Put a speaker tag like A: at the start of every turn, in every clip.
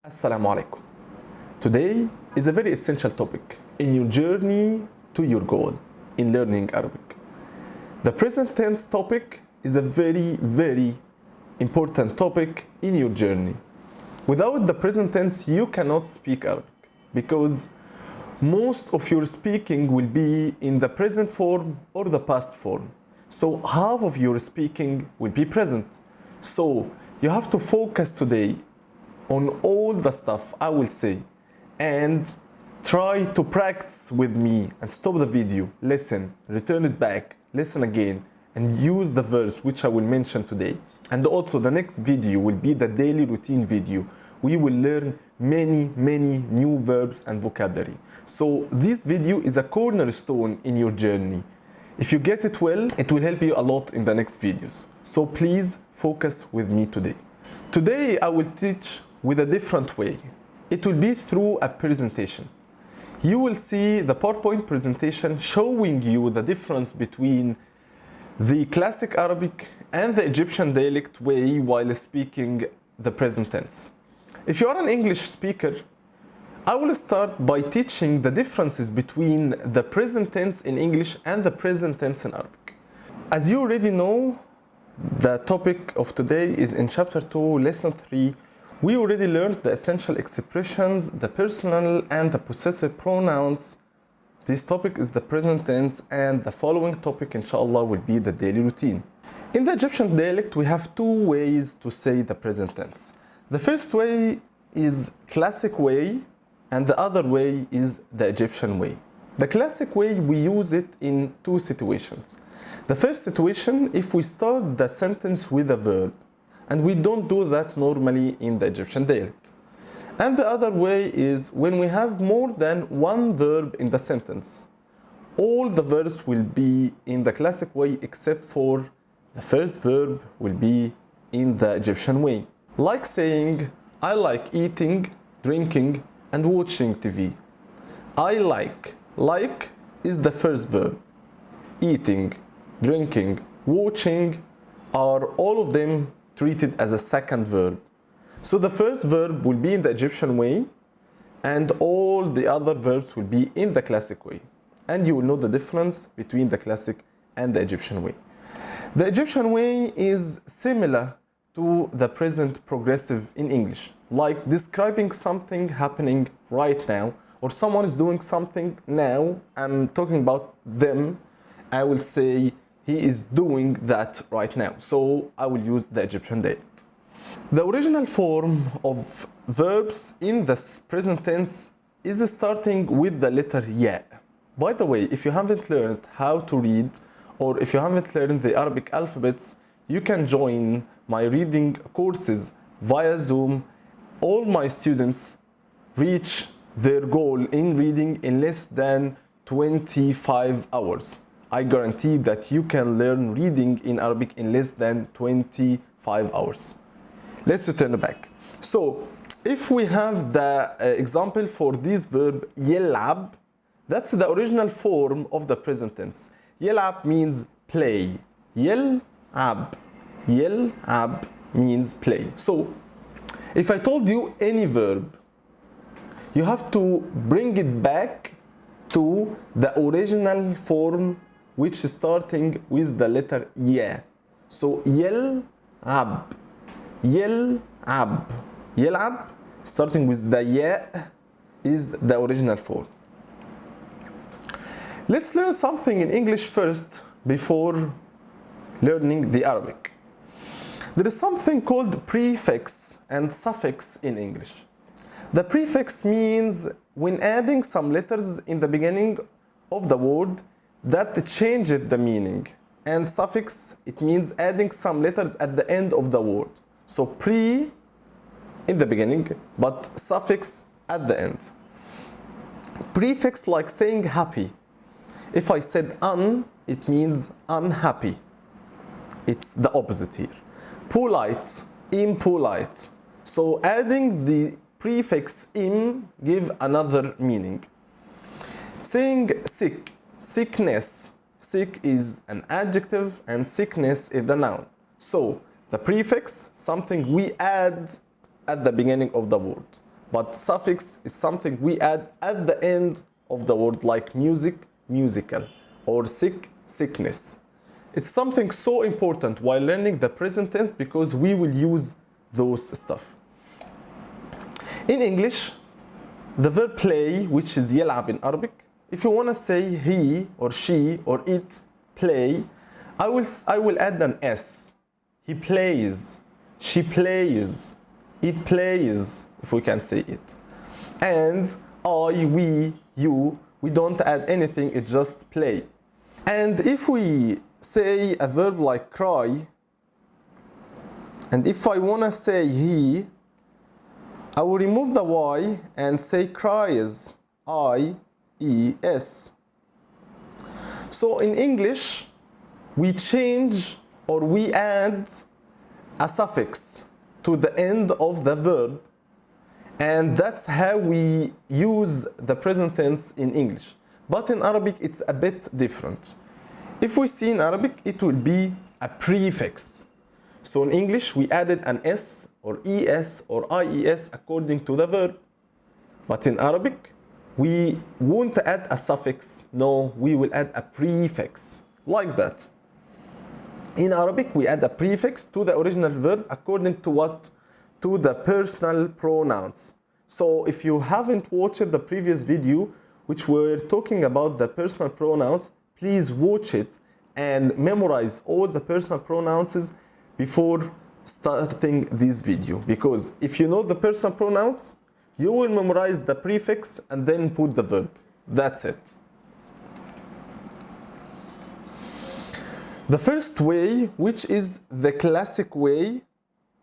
A: Assalamu alaikum. Today is a very essential topic in your journey to your goal in learning Arabic. The present tense topic is a very important topic in your journey. Without the present tense, you cannot speak Arabic because most of your speaking will be in the present form or the past form. So half of your speaking will be present. So you have to focus today on all the stuff I will say and try to practice with me and stop the video, listen, return it back, listen again and use the verbs which I will mention today. And also the next video will be the daily routine video. We will learn many new verbs and vocabulary. So this video is a cornerstone in your journey. If you get it well, it will help you a lot in the next videos. So please focus with me today. Today I will teach with a different way. It will be through a presentation. You will see the PowerPoint presentation showing you the difference between the classic Arabic and the Egyptian dialect way while speaking the present tense. If you are an English speaker, I will start by teaching the differences between the present tense in English and the present tense in Arabic. As you already know, the topic of today is in chapter 2, lesson 3. We already learned the essential expressions, the personal and the possessive pronouns. This topic is the present tense, and the following topic, inshallah, will be the daily routine. In the Egyptian dialect, we have two ways to say the present tense. The first way is classic way, and the other way is the Egyptian way. The classic way, we use it in two situations. The first situation, if we start the sentence with a verb, and we don't do that normally in the Egyptian dialect. And the other way is when we have more than one verb in the sentence. All the verbs will be in the classic way except for the first verb will be in the Egyptian way. Like saying, I like eating, drinking, and watching TV. I like is the first verb. Eating, drinking, watching are all of them treated as a second verb. So the first verb will be in the Egyptian way and all the other verbs will be in the classic way. And you will know the difference between the classic and the Egyptian way. The Egyptian way is similar to the present progressive in English, like describing something happening right now, or someone is doing something now. I'm talking about them. I will say he is doing that right now. So I will use the Egyptian dialect. The original form of verbs in the present tense is starting with the letter ya. By the way, if you haven't learned how to read, or if you haven't learned the Arabic alphabets, you can join my reading courses via Zoom. All my students reach their goal in reading in less than 25 hours. I guarantee that you can learn reading in Arabic in less than 25 hours. Let's return back. So, if we have the example for this verb يلعب, that's the original form of the present tense. يلعب means play. يلعب means play. So, if I told you any verb, you have to bring it back to the original form, which is starting with the letter ya. So يلعب starting with the ya is the original form. Let's learn something in English first before learning the Arabic. There is something called prefix and suffix in English. The prefix means when adding some letters in the beginning of the word that changes the meaning. And suffix, it means adding some letters at the end of the word. So pre in the beginning, but suffix at the end. Prefix, like saying happy. If I said it means unhappy. It's the opposite here. Polite, impolite. So adding the prefix im give another meaning. Saying sick, sickness. Sick is an adjective and sickness is the noun. So the prefix, something we add at the beginning of the word. But suffix is something we add at the end of the word, like music, musical, or sick, sickness. It's something so important while learning the present tense because we will use those stuff. In English, the verb play, which is يلعب in Arabic, if you want to say he or she or it play, I will add an S. He plays, she plays, it plays, if we can say it. And I, we, you, we don't add anything, it's just play. And if we say a verb like cry, and if I want to say he, I will remove the Y and say cries, I-E-S. So in English, we change or we add a suffix to the end of the verb, and that's how we use the present tense in English. But in Arabic, it's a bit different. If we see in Arabic, it will be a prefix. So in English, we added an S or ES or IES according to the verb. But in Arabic, we won't add a suffix. No, we will add a prefix, like that. In Arabic, we add a prefix to the original verb according to what? To the personal pronouns. So if you haven't watched the previous video, which were talking about the personal pronouns, please watch it and memorize all the personal pronouns before starting this video. Because if you know the personal pronouns, you will memorize the prefix and then put the verb. That's it. The first way, which is the classic way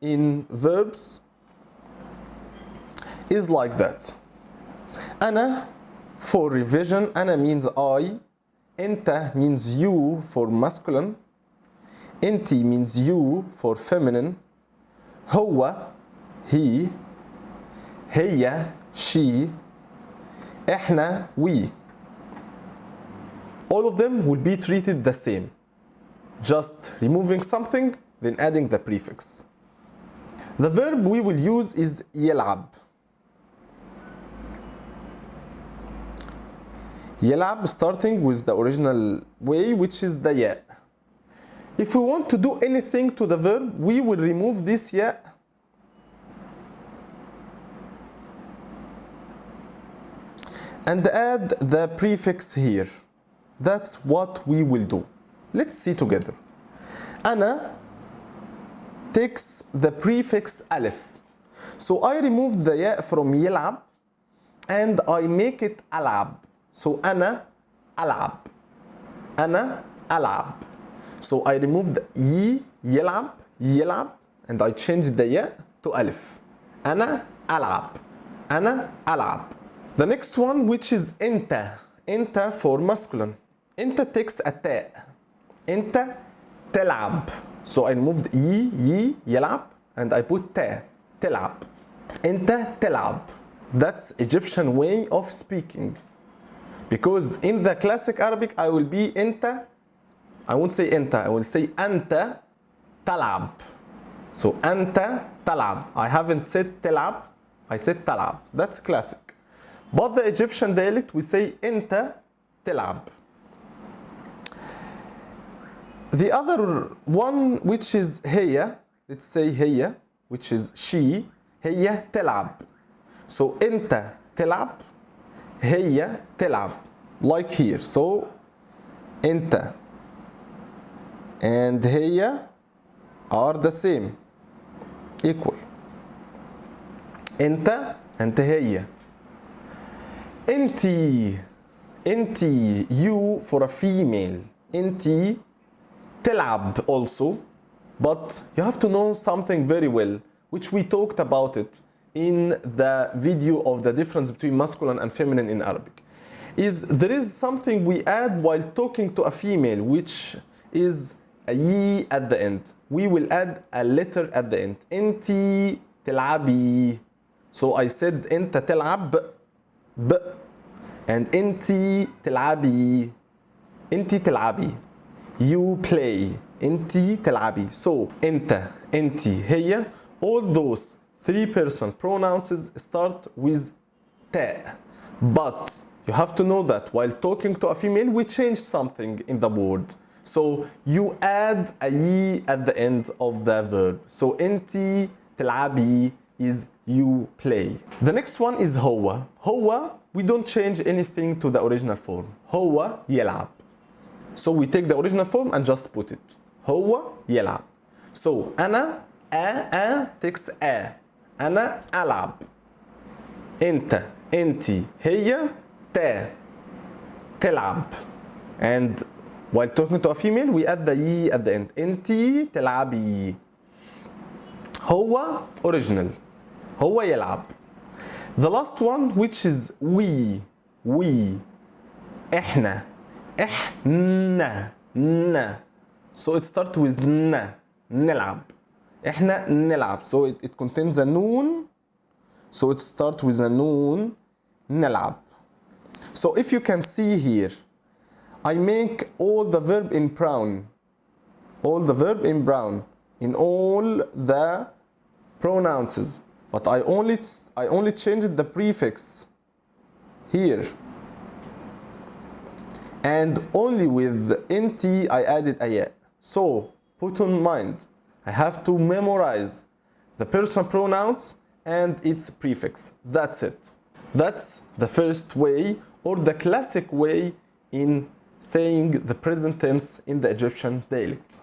A: in verbs, is like that. أنا, for revision, أنا means I, أنت means you for masculine, أنتِ means you for feminine, هو, he, هي, she, إحنا, we. All of them will be treated the same. Just removing something, then adding the prefix. The verb we will use is يلعب. يلعب starting with the original way, which is the ya. If we want to do anything to the verb, we will remove this ya and add the prefix here. That's what we will do. Let's see together. أنا takes the prefix ألف. So I removed the ya from يلعب and I make it ألعب. So أنا ألعب. أنا ألعب. So I removed يلعب يلعب and I changed the ya to ألف. أنا ألعب. أنا ألعب. The next one, which is أنت. أنت for masculine. أنت takes a تاء. أنت تلعب. So I removed يلعب and I put تاء. تلعب. أنت تلعب. That's Egyptian way of speaking. Because in the classic Arabic, I will be أنت. I won't say أنت. I will say أنت تلعب. So أنت تلعب. I haven't said تلعب. I said تلعب. That's classic. But the Egyptian dialect, we say أنت تلعب. The other one, which is هي, let's say هي, which is she, هي تلعب. So أنت تلعب, هي تلعب, like here. So أنت and هي are the same, equal. أنت and هي. أنتِ, أنتِ, you for a female. أنتِ تلعب also, but you have to know something very well, which we talked about it in the video of the difference between masculine and feminine in Arabic. There is something we add while talking to a female, which is a ye at the end. We will add a letter at the end. أنتِ تلعبي. So I said أنت تلعب ب and أنتِ تلعبي. أنتِ تلعبي. You play. أنتِ تلعبي. So أنت, أنتِ, هي, all those three personal pronouns start with ta. But you have to know that while talking to a female, we change something in the word. So you add a yi at the end of the verb. So انتي تلعبي is you play. The next one is هو. هو, we don't change anything to the original form. هو يلعب. So we take the original form and just put it. هو يلعب. So أنا a takes a. أنا ألعب. أنت أنتي هي تلعب. And while talking to a female, we add the yi at the end. أنتي تلعبي. هو original. هو يلعب. The last one, which is we. إحنا. So it starts with نلعب. إحنا نلعب. So it contains a noon. So it starts with a noon. نلعب. So if you can see here, I make all the verb in brown. All the verb in brown. In all the pronouns. But I only changed the prefix here. And only with nt I added a ya. So put in mind, I have to memorize the personal pronouns and its prefix. That's it. That's the first way, or the classic way in saying the present tense in the Egyptian dialect.